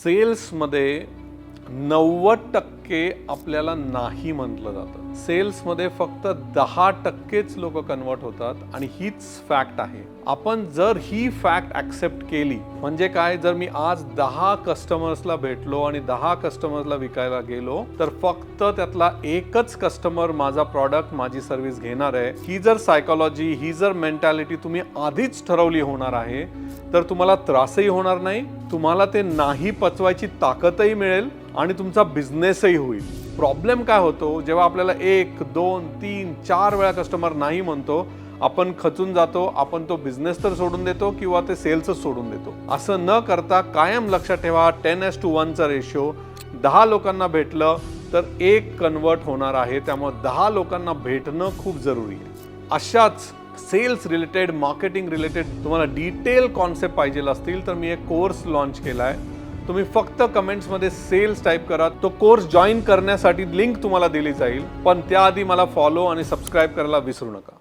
सेल्समध्ये 90% आपल्याला नाही म्हटलं जातं. सेल्समध्ये फक्त 10%च लोक कन्वर्ट होतात आणि हीच फॅक्ट आहे. आपण जर ही फॅक्ट ॲक्सेप्ट केली म्हणजे काय, जर मी आज 10 कस्टमर्सला भेटलो आणि 10 कस्टमर्सला विकायला गेलो तर फक्त त्यातला एकच कस्टमर माझा प्रॉडक्ट माझी सर्व्हिस घेणार आहे, ही जर सायकोलॉजी, ही जर मेंटॅलिटी तुम्ही आधीच ठरवली होणार आहे तर तुम्हाला त्रासही होणार नाही, तुम्हाला ते नाही पचवायची ताकदही मिळेल आणि तुमचा बिझनेसही होईल. प्रॉब्लेम काय होतो, जेव्हा आपल्याला 1, 2, 3, 4 वेळा कस्टमर नाही म्हणतो, आपण खचून जातो, आपण तो बिझनेस तर सोडून देतो किंवा ते सेल्सच सोडून देतो. असं न करता कायम लक्षात ठेवा 10:1 चा रेशो. 10 लोकांना भेटलं तर 1 कन्वर्ट होणार आहे, त्यामुळे 10 लोकांना भेटणं खूप जरुरी आहे. अशाच सेल्स रिलेटेड, मार्केटिंग रिलेटेड तुम्हाला डिटेल कॉन्सेप्ट पाहिजे असतील तर मी एक कोर्स लॉन्च केला आहे. तुम्ही फक्त कमेंट्समध्ये सेल्स टाईप करा. तो कोर्स जॉईन करण्यासाठी लिंक तुम्हाला दिली जाईल, पण त्याआधी मला फॉलो आणि सबस्क्राईब करायला विसरू नका.